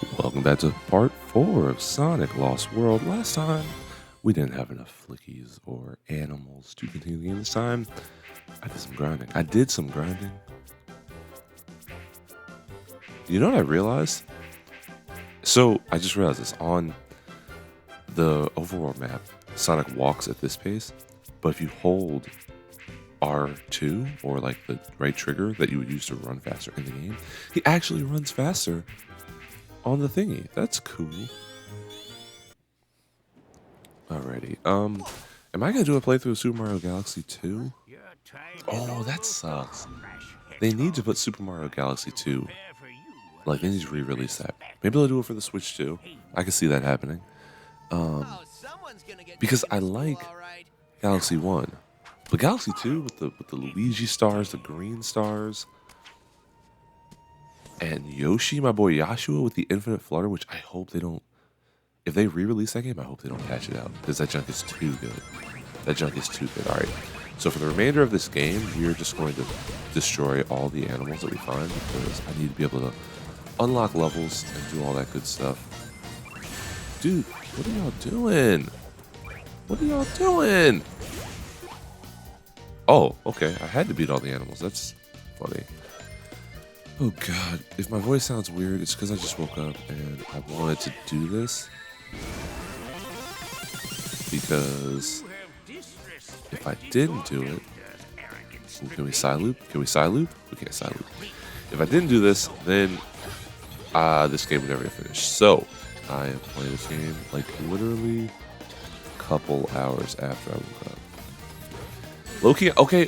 Welcome back to part 4 of Sonic Lost World. Last time, we didn't have enough flickies or animals to continue the game. This time, I did some grinding. You know what I realized? So, I just realized this. On the overworld map, Sonic walks at this pace, but if you hold R2, or like the right trigger that you would use to run faster in the game, he actually runs faster on the thingy. That's cool. Alrighty. Am I gonna do a playthrough of Super Mario Galaxy 2? Oh, that sucks. They need to put Super Mario Galaxy 2. Like, they need to re-release that. Maybe they'll do it for the Switch too. I can see that happening. Because I like Galaxy 1. But Galaxy 2 with the Luigi stars, the green stars, and Yoshi, my boy Yashua with the infinite flutter, which I hope they don't. If they re-release that game, I hope they don't patch it out because that junk is too good. All right. So for the remainder of this game, we're just going to destroy all the animals that we find because I need to be able to unlock levels and do all that good stuff. Dude, what are y'all doing? Oh, okay. I had to beat all the animals. That's funny. Oh god, if my voice sounds weird, it's because I just woke up and I wanted to do this. Because if I didn't do it, can we side loop? We can't side loop. If I didn't do this, then this game would never get finished. So I am playing this game like literally a couple hours after I woke up. Loki, okay.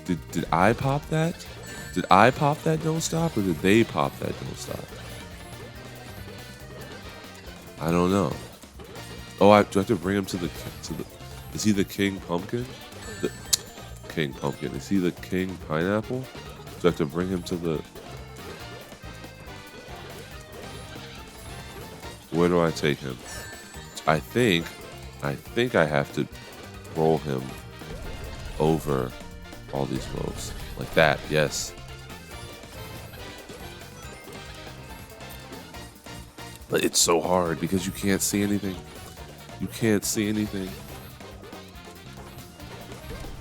Did I pop that? Did I pop that don't stop, or did they pop that don't stop? I don't know. Oh, do I have to bring him to the? Is he the King Pumpkin? The King Pumpkin. Is he the King Pineapple? Do I have to bring him to the? Where do I take him? I think I have to roll him over all these wolves like that. Yes. But it's so hard because you can't see anything.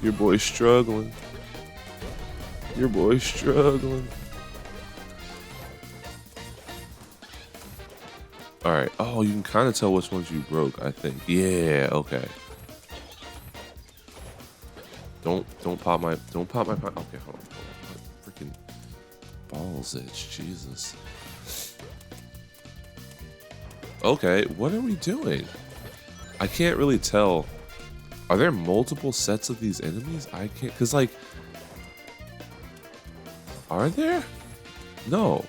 Your boy's struggling. All right. Oh, you can kind of tell which ones you broke, I think. Yeah, okay. Don't pop my okay, hold on. Freaking balls itch, Jesus. Okay, what are we doing? I can't really tell. Are there multiple sets of these enemies? I can't, cause like, are there? No.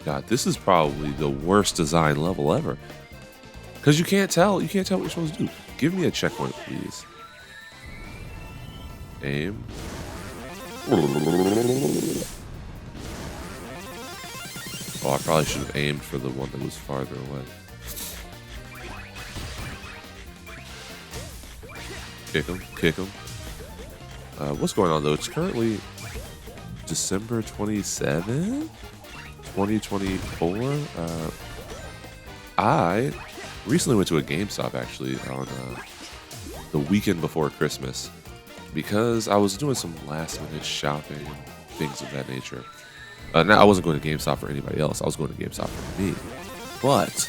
God, this is probably the worst design level ever. Cause you can't tell what you're supposed to do. Give me a checkpoint, please. Aim. Oh, I probably should have aimed for the one that was farther away. Kick him. What's going on though? It's currently December 27th, 2024. I recently went to a GameStop actually on the weekend before Christmas because I was doing some last minute shopping, things of that nature. Now, I wasn't going to GameStop for anybody else. I was going to GameStop for me. But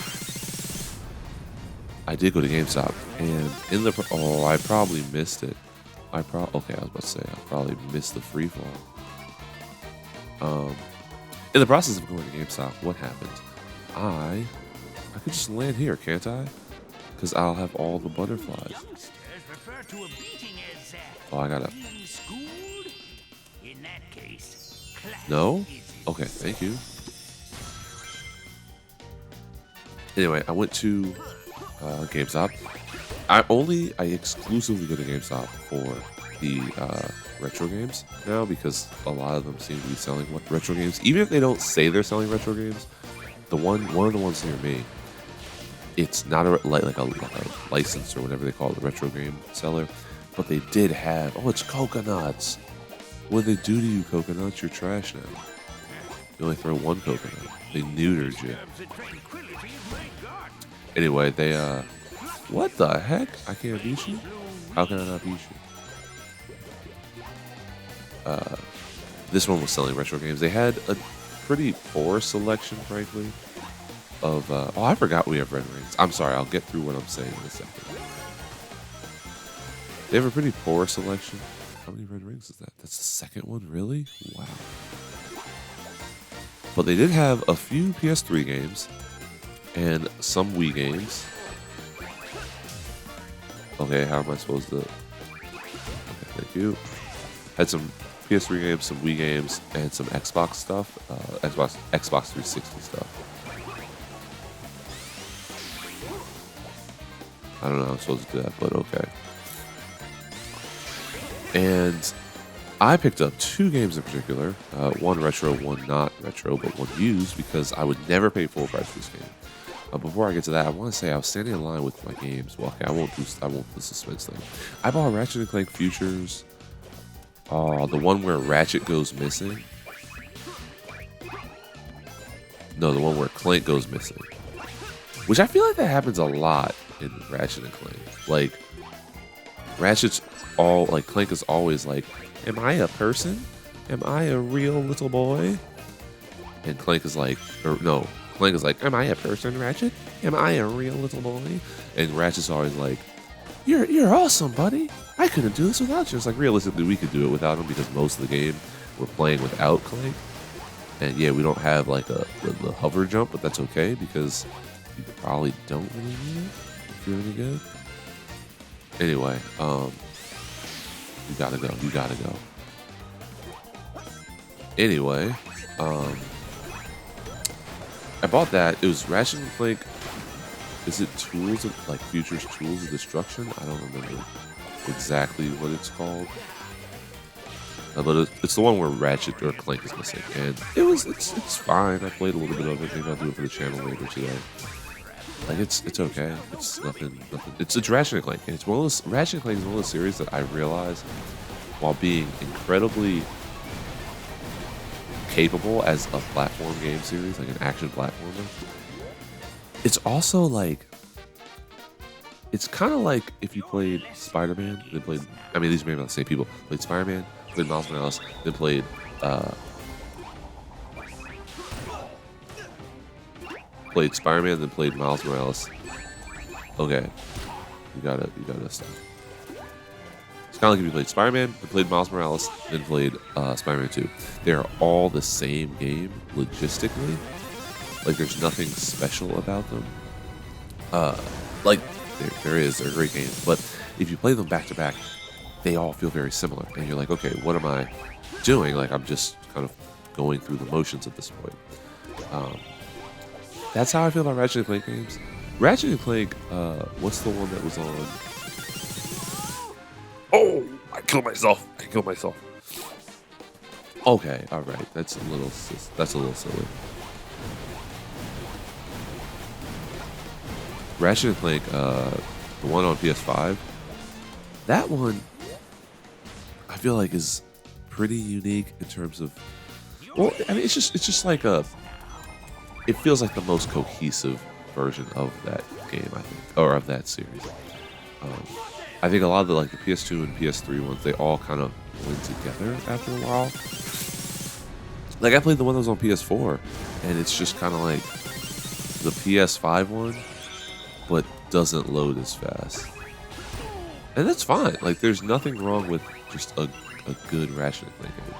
I did go to GameStop, and I probably missed it. I was about to say I probably missed the free fall. In the process of going to GameStop, what happened? I could just land here, can't I? Because I'll have all the butterflies. Oh, I gotta. No? Okay, thank you. Anyway, I went to GameStop. I exclusively go to GameStop for the retro games now because a lot of them seem to be selling retro games. Even if they don't say they're selling retro games, one of the ones near me, it's not like a license or whatever they call it, the retro game seller, but they did have. Oh, it's coconuts. What they do to you, Coconuts? You're trash now. You only throw one coconut. They neutered you. Anyway, they what the heck? I can't beat you? How can I not beat you? This one was selling retro games. They had a pretty poor selection, frankly, of oh, I forgot we have red rings. I'm sorry, I'll get through what I'm saying in a second. They have a pretty poor selection. How many red rings is that? That's the second one, really? Wow. But they did have a few PS3 games and some Wii games. Okay, how am I supposed to? Okay, thank you. Had some PS3 games, some Wii games, and some Xbox stuff. Xbox 360 stuff. I don't know how I'm supposed to do that, but okay. And I picked up two games in particular. One retro, one not retro, but one used because I would never pay full price for this game. Before I get to that, I want to say I was standing in line with my games. Well, okay, I won't do the suspense thing. I bought Ratchet and Clank Futures. The one where Ratchet goes missing. No, the one where Clank goes missing. Which I feel like that happens a lot in Ratchet and Clank. Like, Ratchet's all, like, Clank is always like, am I a person? Am I a real little boy? And Clank is like, or no, Clank is like, am I a person, Ratchet? Am I a real little boy? And Ratchet's always like, you're awesome, buddy. I couldn't do this without you. It's like, realistically, we could do it without him because most of the game we're playing without Clank. And yeah, we don't have like the hover jump, but that's okay because you probably don't really need it if you're any good. Anyway, you gotta go. You gotta go. Anyway, I bought that. It was Ratchet and Clank. Is it Tools of, like, Futures Tools of Destruction? I don't remember exactly what it's called. But it's the one where Ratchet or Clank is missing. And it's fine. I played a little bit of it. Maybe I'll do it for the channel later today. Like, it's okay. It's nothing. It's Ratchet and Clank. And it's one of those, Ratchet and Clank is one of those series that I realized, while being incredibly capable as a platform game series, like an action platformer, it's also like, it's kind of like if you played Spider-Man, then played, I mean, these are maybe not the same people, played Spider-Man, played Miles Morales, then played, played Spider-Man, then played Miles Morales. Okay, you gotta stop. It's kind of like if you played Spider-Man, then played Miles Morales, then played Spider-Man 2. They are all the same game, logistically. Like, there's nothing special about them. Like, there is, they're great games, but if you play them back to back, they all feel very similar. And you're like, okay, what am I doing? Like, I'm just kind of going through the motions at this point. That's how I feel about Ratchet and Clank games. Ratchet and Clank, what's the one that was on? Oh, I killed myself. Okay, all right. That's a little silly. Ratchet and Clank, the one on PS5, that one I feel like is pretty unique in terms of, well, I mean, it's just like it feels like the most cohesive version of that game, I think, or of that series. I think a lot of the, like, the PS2 and PS3 ones, they all kind of blend together after a while. Like, I played the one that was on PS4, and it's just kind of like the PS5 one, but doesn't load as fast. And that's fine. Like, there's nothing wrong with just a good Ratchet and Clank game.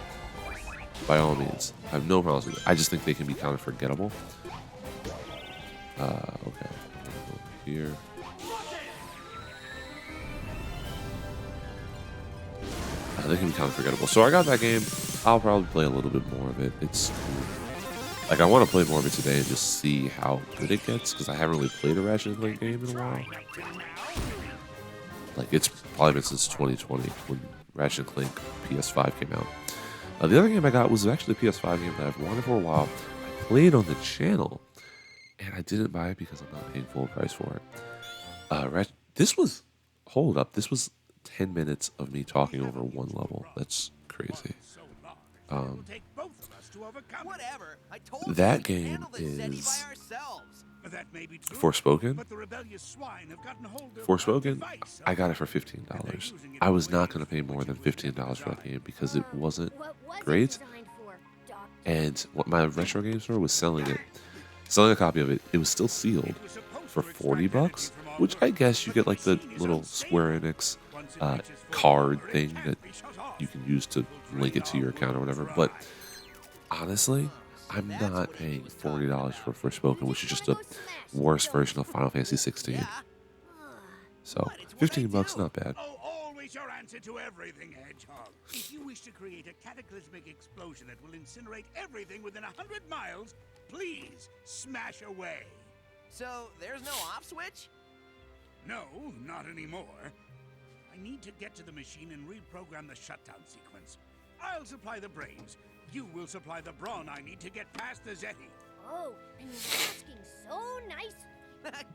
By all means. I have no problems with it. I just think they can be kind of forgettable. Okay. Over here. They can be kind of forgettable. So I got that game. I'll probably play a little bit more of it. It's cool. Like, I want to play more of it today and just see how good it gets, because I haven't really played a Ratchet and Clank game in a while. Like, it's probably been since 2020 when Ratchet and Clank PS5 came out. The other game I got was actually a PS5 game that I've wanted for a while. I played on the channel, and I didn't buy it because I'm not paying full price for it. This was 10 minutes of me talking over one level. That's crazy. Um, take both of us to overcome. Whatever. I told that you we game handle this SETI is by ourselves. That may be true. Forspoken. But the rebellious swine have gotten hold of our Forspoken, device. I got it for $15. I was not going to pay more than $15 for that game because it wasn't great. And what my retro game store was selling a copy of it. It was still sealed for $40, which I guess you get like the little Square Enix card thing that you can use to link it to your account or whatever. But honestly, I'm not paying $40 for Forspoken, which is just a worse version of Final Fantasy 16. Yeah. So $15, not bad. Oh, always your answer to everything, Hedgehog. If you wish to create a cataclysmic explosion that will incinerate everything within 100 miles, please smash away. So there's no off switch? No, not anymore. I need to get to the machine and reprogram the shutdown sequence. I'll supply the brains. You will supply the brawn I need to get past the Zeti. Oh, and you're asking so nice.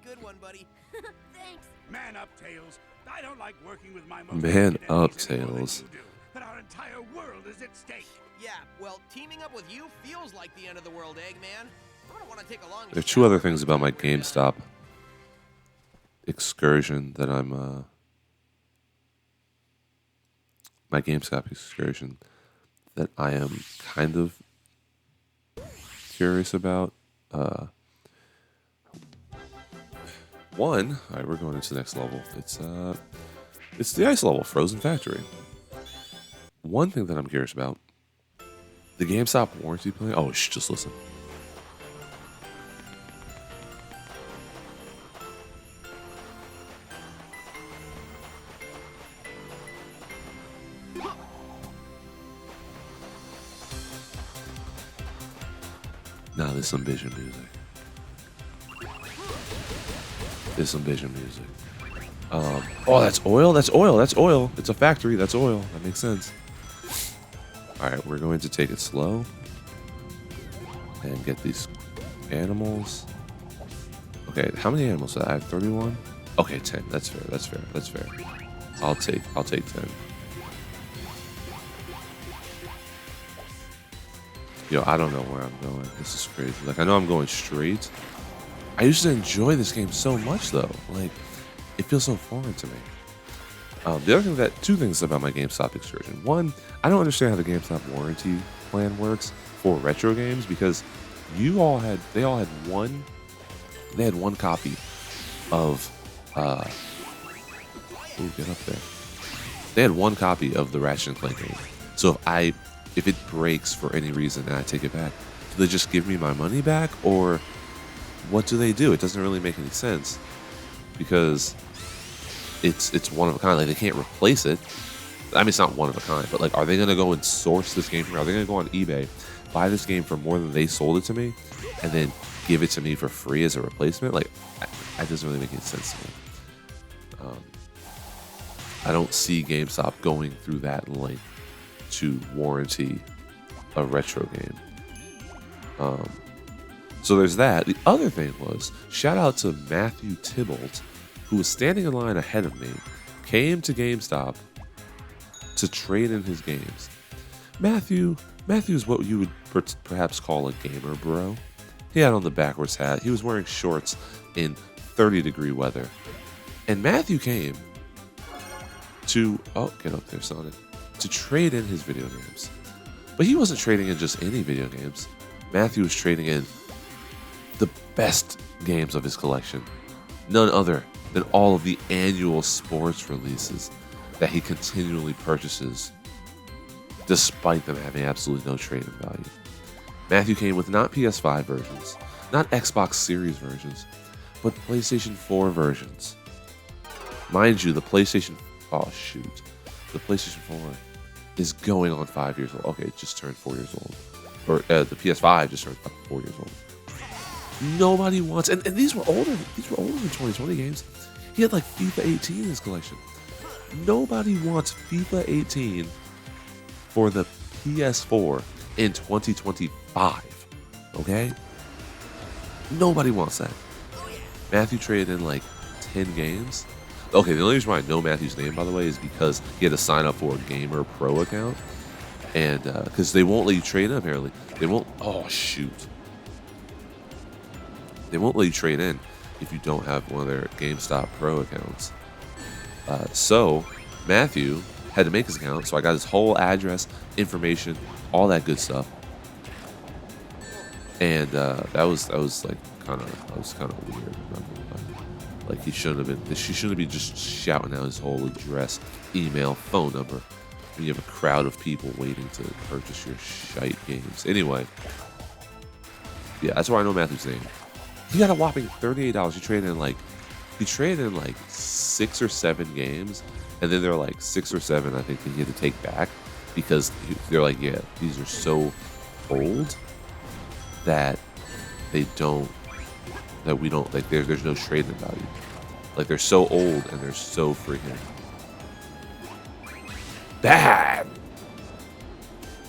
Good one, buddy. Thanks. Man up, Tails. I don't like working with my Man hated up, enemies any more than Tails. you do, but our entire world is at stake. Yeah, well, teaming up with you feels like the end of the world, Eggman. I don't want to take a long There are two other things about my GameStop excursion that my GameStop excursion that I am kind of curious about. One, all right, we're going into the next level. It's the ice level, Frozen Factory. One thing that I'm curious about, the GameStop warranty plan. Oh, just listen. Now there's some vision music. There's some vision music. Oh, that's oil? That's oil. That's oil. It's a factory. That's oil. That makes sense. All right, we're going to take it slow and get these animals. Okay, how many animals did I have? 31? Okay, 10. That's fair. That's fair. That's fair. I'll take 10. Yo, I don't know where I'm going. This is crazy. Like, I know I'm going straight. I used to enjoy this game so much, though. Like, it feels so foreign to me. The other thing two things about my GameStop excursion. One, I don't understand how the GameStop warranty plan works for retro games because they all had one copy of, ooh, get up there. They had one copy of the Ratchet & Clank game. So if it breaks for any reason and I take it back, do they just give me my money back or what do they do? It doesn't really make any sense because it's one of a kind. Like, they can't replace it. I mean, it's not one of a kind, but like, are they going to go and source this game from me? Are they going to go on eBay, buy this game for more than they sold it to me, and then give it to me for free as a replacement? Like, that doesn't really make any sense to me. I don't see GameStop going through that length to warranty a retro game. So there's that. The other thing was, shout out to Matthew Tybalt, who was standing in line ahead of me, came to GameStop to trade in his games. Matthew is what you would perhaps call a gamer bro. He had on the backwards hat. He was wearing shorts in 30-degree weather. And Matthew came to, get up there, Sonic, to trade in his video games. But he wasn't trading in just any video games. Matthew was trading in the best games of his collection. None other than all of the annual sports releases that he continually purchases, despite them having absolutely no trading value. Matthew came with not PS5 versions, not Xbox Series versions, but PlayStation 4 versions. Mind you, the PlayStation 4 is going on 5 years old. Okay, it just turned 4 years old. Or the PS5 just turned 4 years old. Nobody wants, and these were older. These were older than 2020 games. He had like FIFA 18 in his collection. Nobody wants FIFA 18 for the PS4 in 2025. Okay? Nobody wants that. Matthew traded in like 10 games. Okay, the only reason why I know Matthew's name, by the way, is because he had to sign up for a Gamer Pro account. And because they won't let you trade in, apparently. They won't. Oh, shoot. They won't let you trade in if you don't have one of their GameStop Pro accounts. So Matthew had to make his account. So I got his whole address, information, all that good stuff. And that was like kind of weird. Like he shouldn't have been. She shouldn't be just shouting out his whole address, email, phone number when you have a crowd of people waiting to purchase your shite games. Anyway, yeah, that's why I know Matthew's name. He got a whopping $38. He traded in like 6 or 7 games, and then there were like 6 or 7 I think that he had to take back because they're like, yeah, these are so old that we don't like there's no trading value. Like they're so old and they're so freaking bad.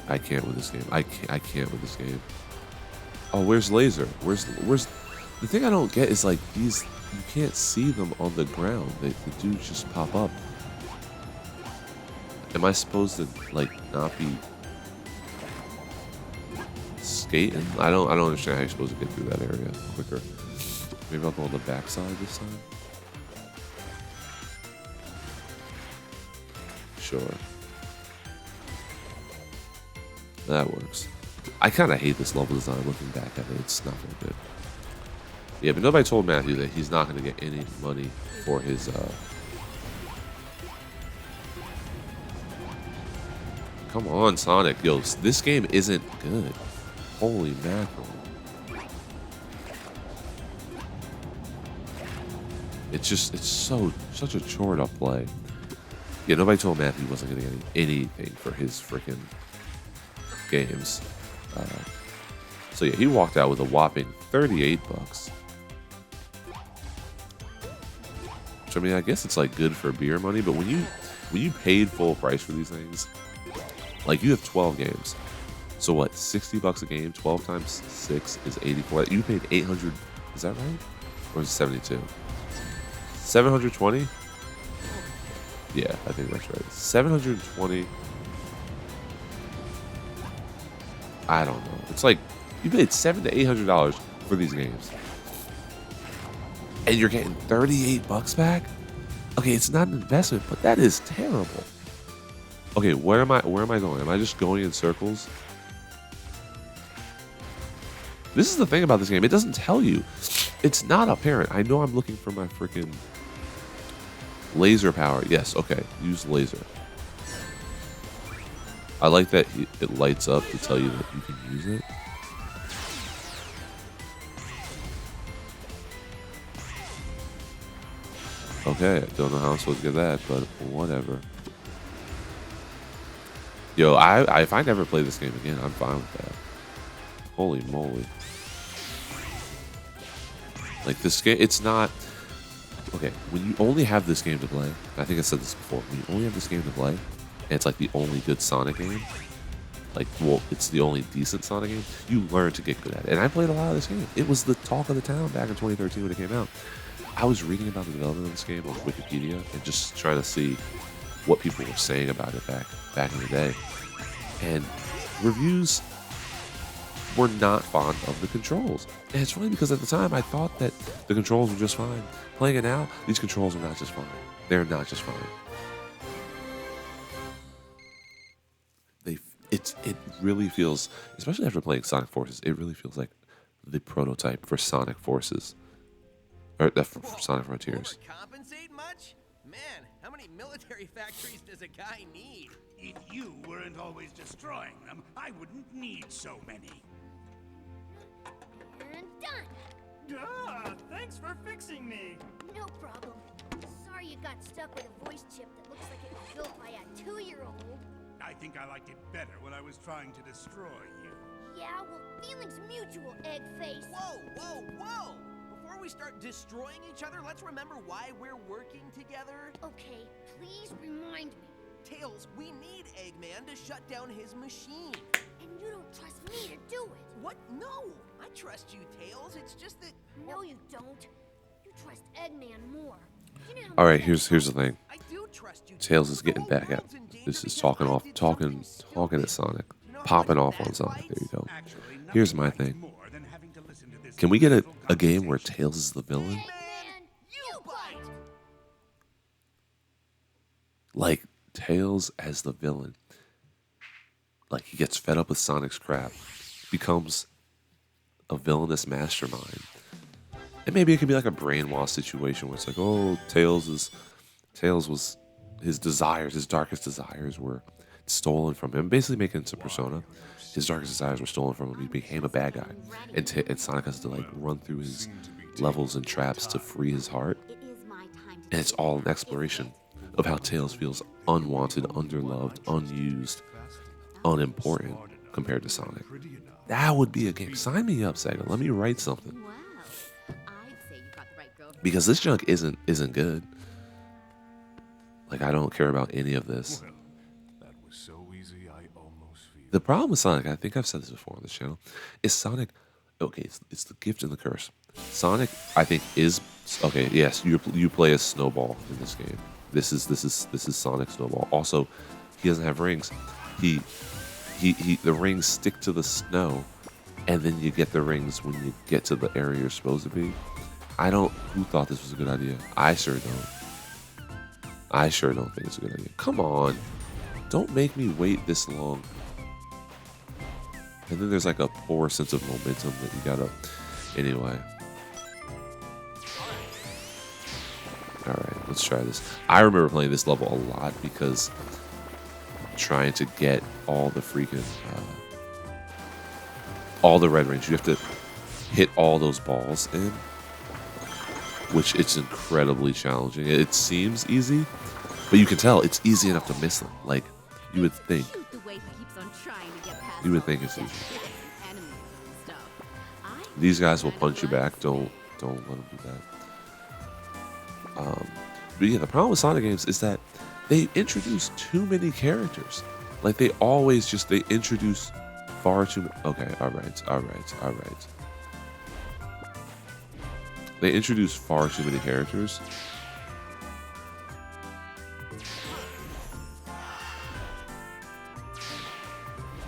I can't with this game. I can't with this game. Oh, where's Laser? Where's the thing I don't get is like these, you can't see them on the ground. The dudes just pop up. Am I supposed to like not be skating? I don't understand how you're supposed to get through that area quicker. Maybe I'll go on the backside this time. Sure. That works. I kind of hate this level design looking back at it. It's not very good. Yeah, but nobody told Matthew that he's not going to get any money for his... Come on, Sonic. Yo, this game isn't good. Holy mackerel. It's such a chore up play. Yeah, nobody told Matthew he wasn't going to get anything for his freaking games. So yeah, he walked out with a whopping $38. Which, I mean, I guess it's like good for beer money, but when you paid full price for these things, like you have 12 games. So what, $60 a game, 12 times 6 is 84. You paid 800, is that right? Or is it 72? 720? Yeah, I think that's right. 720. I don't know. It's like you paid $700 to $800 for these games, and you're getting $38 back. Okay, it's not an investment, but that is terrible. Okay, where am I going? Am I just going in circles? This is the thing about this game. It doesn't tell you. It's not apparent. I know I'm looking for my freaking laser power. Yes, okay. Use laser. I like that it lights up to tell you that you can use it. Okay, I don't know how I'm supposed to get that, but whatever. Yo, if I never play this game again, I'm fine with that. Holy moly. Like this game, it's not... Okay, when you only have this game to play, I think I said this before, when you only have this game to play, and it's like the only good Sonic game, like, well, it's the only decent Sonic game, you learn to get good at it. And I played a lot of this game. It was the talk of the town back in 2013 when it came out. I was reading about the development of this game on Wikipedia and just trying to see what people were saying about it back in the day. And reviews were not fond of the controls. And it's funny because at the time I thought that the controls were just fine. Playing it now, these controls are not just fine. They're not just fine. It really feels, especially after playing Sonic Forces, it really feels like the prototype for Sonic Forces. Or for Sonic Frontiers. Overcompensate much? Man, how many military factories does a guy need? If you weren't always destroying them, I wouldn't need so many. And done. Ah, thanks for fixing me. No problem. Sorry you got stuck with a voice chip that looks like it was built by a 2-year-old. I think I liked it better when I was trying to destroy you. Yeah, well, feelings mutual, egg face. Whoa, whoa, whoa! Before we start destroying each other, let's remember why we're working together. Okay, please remind me. Tails, we need Eggman to shut down his machine. And you don't trust me to do it. What? No! I trust you, Tails. It's just that... No, you don't. You trust Eggman more. All right, here's the thing. I do trust you. Tails is getting back at. This is talking at Sonic, popping off on Sonic. There you go. Here's my thing. Can we get a game where Tails is the villain? Man, you bite. Like Tails as the villain. Like he gets fed up with Sonic's crap, becomes a villainous mastermind. And maybe it could be like a brainwash situation where it's like, oh, Tails was his desires, his darkest desires were stolen from him. Basically making it to Persona. His darkest desires were stolen from him. He became a bad guy. And Sonic has to like run through his levels and traps to free his heart. And it's all an exploration of how Tails feels unwanted, underloved, unused, unimportant compared to Sonic. That would be a game. Sign me up, Sega. Let me write something. Wow. I'd say you got the right girl. Because this junk isn't good. Like I don't care about any of this. Well, that was so easy, I almost feel. The problem with Sonic, I think I've said this before on this channel, is Sonic. Okay, it's the gift and the curse. Sonic, I think, is okay. Yes, you play as Snowball in this game. This is Sonic Snowball. Also, he doesn't have rings. He the rings stick to the snow, and then you get the rings when you get to the area you're supposed to be. Who thought this was a good idea? I sure don't. I sure don't think it's a good idea. Come on. Don't make me wait this long. And then there's like a poor sense of momentum that you gotta... Anyway. Alright, let's try this. I remember playing this level a lot because trying to get all the freaking... all the red rings. You have to hit all those balls in. Which it's incredibly challenging. It seems easy, but you can tell it's easy enough to miss them. Like, you would think. Shoot the way he keeps on trying to get past You would all think the it's easy. enemies and stuff. I These guys will kinda punch you was. back. Don't let them do that. But yeah, the problem with Sonic games is that they introduce too many characters. Like they introduce far too many. Okay, all right. They introduce far too many characters.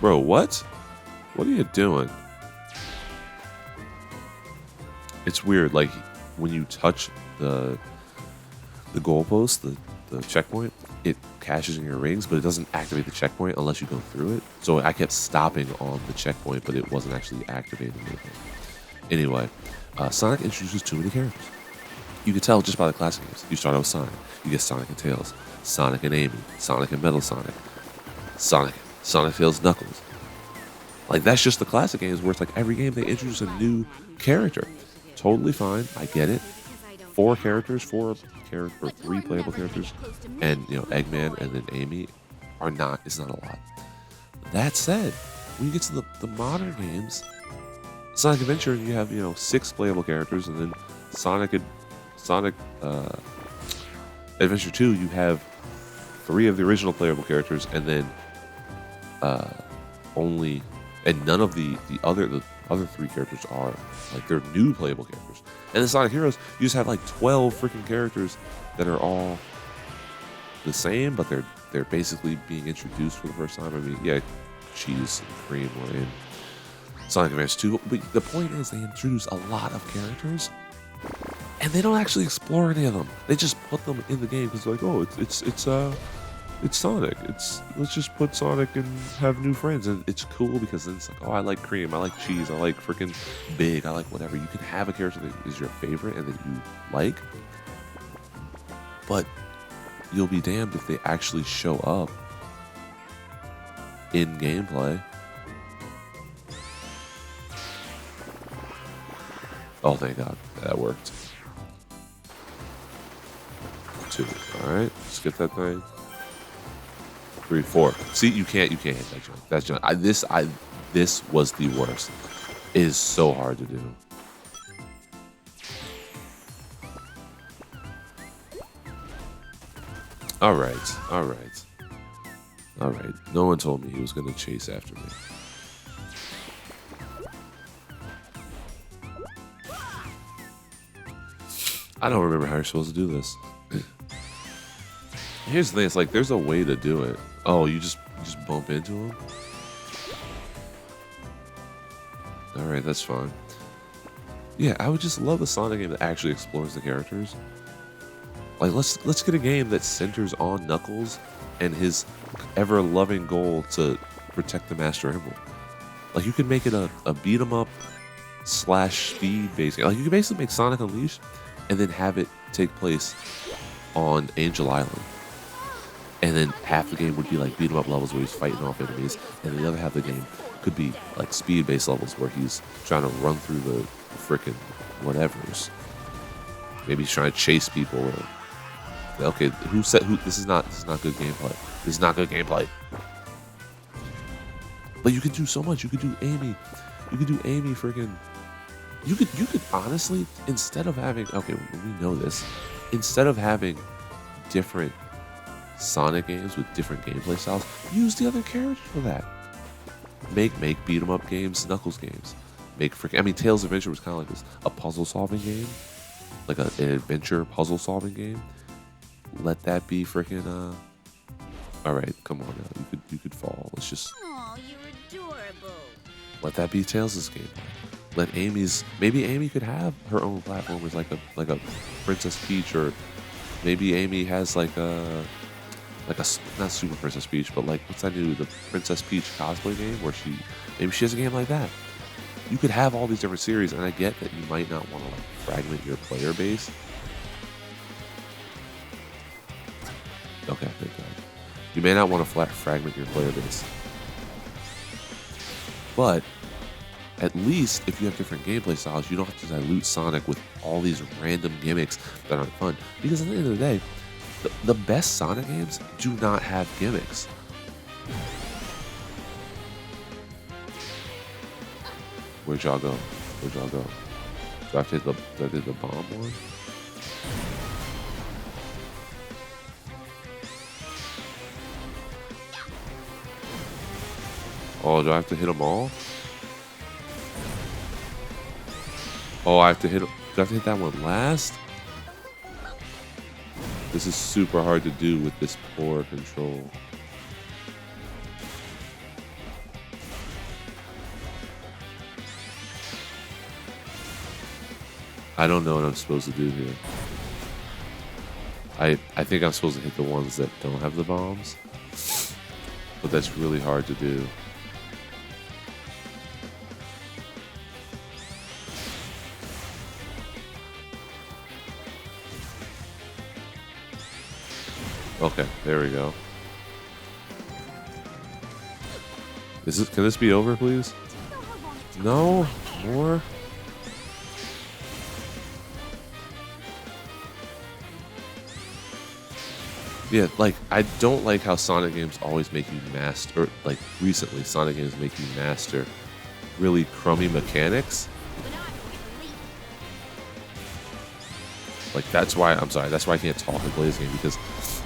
Bro, what? What are you doing? It's weird, like when you touch the goalpost, the checkpoint, it caches in your rings, but it doesn't activate the checkpoint unless you go through it. So I kept stopping on the checkpoint, but it wasn't actually activating anything. Anyway, Sonic introduces too many characters. You can tell just by the classic games. You start out with Sonic. You get Sonic and Tails, Sonic and Amy, Sonic and Metal Sonic, Sonic, Tails, Knuckles. Like, that's just the classic games where it's like every game they introduce a new character. Totally fine. I get it. 3 playable characters, and Eggman and then Amy it's not a lot. That said, when you get to the modern games, Sonic Adventure, you have 6 playable characters, and then Sonic Adventure 2, you have 3 of the original playable characters, and then none of the other 3 characters are like they're new playable characters. And in Sonic Heroes, you just have like 12 freaking characters that are all the same, but they're basically being introduced for the first time. I mean, yeah, Cheese and Cream were in Sonic Advance 2, but the point is they introduce a lot of characters, and they don't actually explore any of them. They just put them in the game because they're like, oh, it's Sonic. Let's just put Sonic and have new friends, and it's cool because then it's like, oh, I like Cream, I like Cheese, I like freaking Big, I like whatever. You can have a character that is your favorite and that you like, but you'll be damned if they actually show up in gameplay. Oh, thank God, that worked. 2. All right, let's get that thing. 3, 4. See, you can't hit that jump. That's jump. This was the worst. It is so hard to do. All right. No one told me he was gonna chase after me. I don't remember how you're supposed to do this. Here's the thing, it's like there's a way to do it. Oh, you just bump into him? Alright, that's fine. Yeah, I would just love a Sonic game that actually explores the characters. Like let's get a game that centers on Knuckles and his ever-loving goal to protect the Master Emerald. Like you could make it a beat 'em up / speed based. Like you could basically make Sonic Unleashed and then have it take place on Angel Island. And then half the game would be like beat 'em up levels where he's fighting off enemies, and the other half of the game could be like speed based levels where he's trying to run through the frickin' whatevers. Maybe he's trying to chase people. Or, okay, who said who? This is not good gameplay. This is not good gameplay. But you could do so much. You could do Amy. You could do Amy freaking. You could honestly, instead of having, okay, we know this, instead of having different Sonic games with different gameplay styles, use the other characters for that. Make beat 'em up games, Knuckles games. Make freaking, I mean, Tails Adventure was kind of like this, a puzzle solving game, like an adventure puzzle solving game. Let that be freaking. All right, come on now, you could fall. Let's just. Oh, you're adorable. Let that be Tails' game. Let Amy's, maybe Amy could have her own platformers like a Princess Peach, or maybe Amy has like a not Super Princess Peach, but like what's that new, the Princess Peach cosplay game where maybe she has a game like that. You could have all these different series, and I get that you might not want to like fragment your player base. Okay, thank God. You may not want to fragment your player base, but at least if you have different gameplay styles, you don't have to dilute Sonic with all these random gimmicks that aren't fun. Because at the end of the day, the best Sonic games do not have gimmicks. Where'd y'all go? Where'd y'all go? Do I hit the bomb one? Oh, do I have to hit them all? Oh, I have to hit. Do I have to hit that one last? This is super hard to do with this poor control. I don't know what I'm supposed to do here. I think I'm supposed to hit the ones that don't have the bombs, but that's really hard to do. Okay, there we go. Can this be over, please? No? More? Yeah, like, I don't like how Sonic games always make you master, or like recently Sonic games make you master really crummy mechanics. Like, that's why I can't talk and play this game, because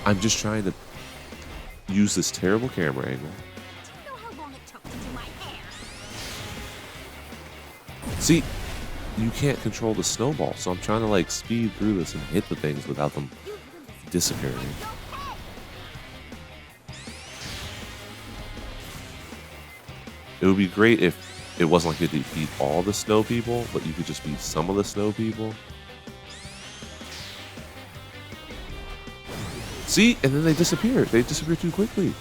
I'm just trying to use this terrible camera angle. See, you can't control the snowball, so I'm trying to like speed through this and hit the things without them disappearing. It would be great if it wasn't like you had to beat all the snow people, but you could just beat some of the snow people. See, and then they disappear. They disappear too quickly.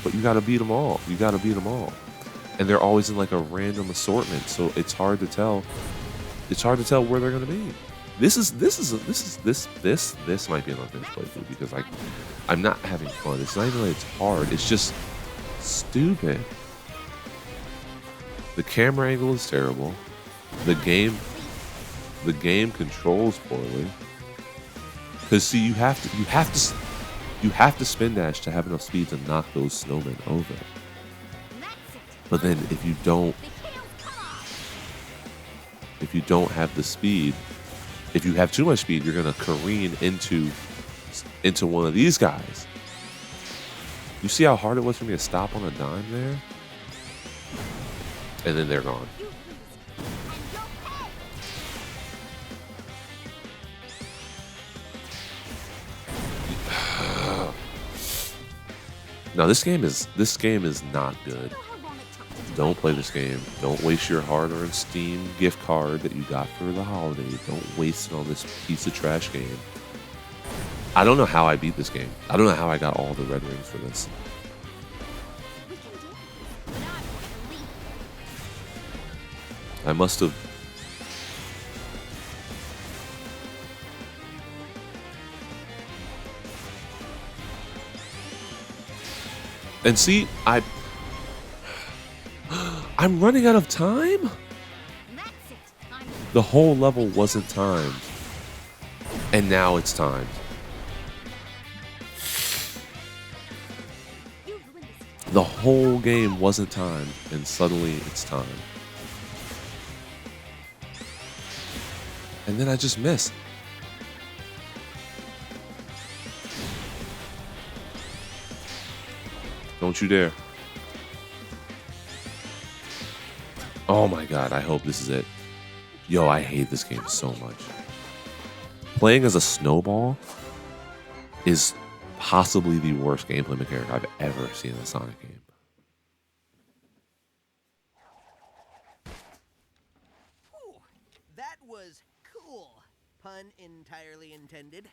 But you gotta beat them all. You gotta beat them all. And they're always in like a random assortment, so it's hard to tell. It's hard to tell where they're gonna be. This might be an unfinished playthrough because I'm not having fun. It's not even like it's hard. It's just stupid. The camera angle is terrible. The game controls poorly. Because see, you have to spin dash to have enough speed to knock those snowmen over. But then if you don't have the speed, if you have too much speed, you're gonna careen into one of these guys. You see how hard it was for me to stop on a dime there? And then they're gone. Now this game is not good. Don't play this game. Don't waste your hard-earned Steam gift card that you got for the holiday. Don't waste it on this piece of trash game. I don't know how I beat this game. I don't know how I got all the red rings for this. I must have... And see, I'm running out of time? The whole level wasn't timed. And now it's timed. The whole game wasn't timed, and suddenly it's timed. And then I just missed. Don't you dare. Oh my god, I hope this is it. Yo, I hate this game so much. Playing as a snowball is possibly the worst gameplay mechanic I've ever seen in a Sonic game. Ooh, that was cool. Pun entirely intended.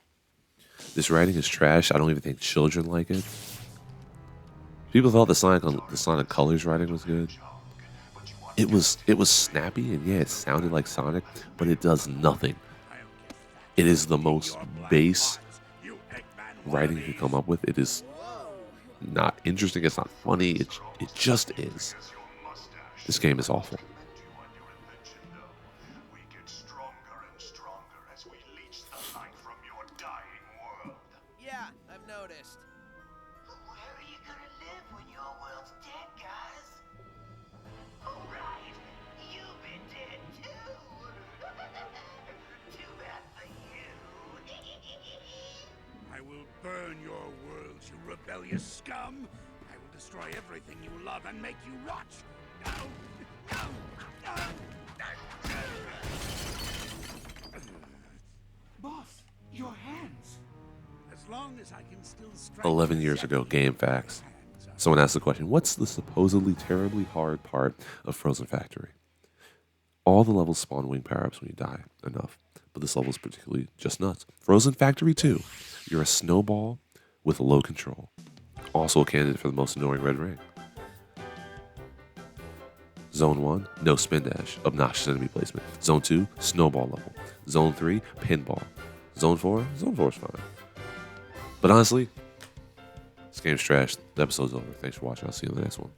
This writing is trash. I don't even think children like it. People thought the Sonic Colors writing was good. It was snappy, and yeah, it sounded like Sonic, but it does nothing. It is the most base writing you could come up with. It is not interesting. It's not funny. It just is. This game is awful. Yeah, I've noticed. Where are you gonna live when your world's dead, guys? Oh, right. You've been dead, too. Too bad for you. I will burn your worlds, you rebellious scum. I will destroy everything you love and make you rot. No, no, no. Boss, your hands. As long as I can still strike 11 years ago, Game Facts. Someone asked the question, what's the supposedly terribly hard part of Frozen Factory? All the levels spawn wing power-ups when you die enough, but this level is particularly just nuts. Frozen Factory 2, you're a snowball with low control. Also a candidate for the most annoying red ring. Zone 1, no spin dash, obnoxious enemy placement. Zone 2, snowball level. Zone 3, pinball. Zone 4, Zone 4 is fine. But honestly, this game's trash. The episode's over. Thanks for watching. I'll see you in the next one.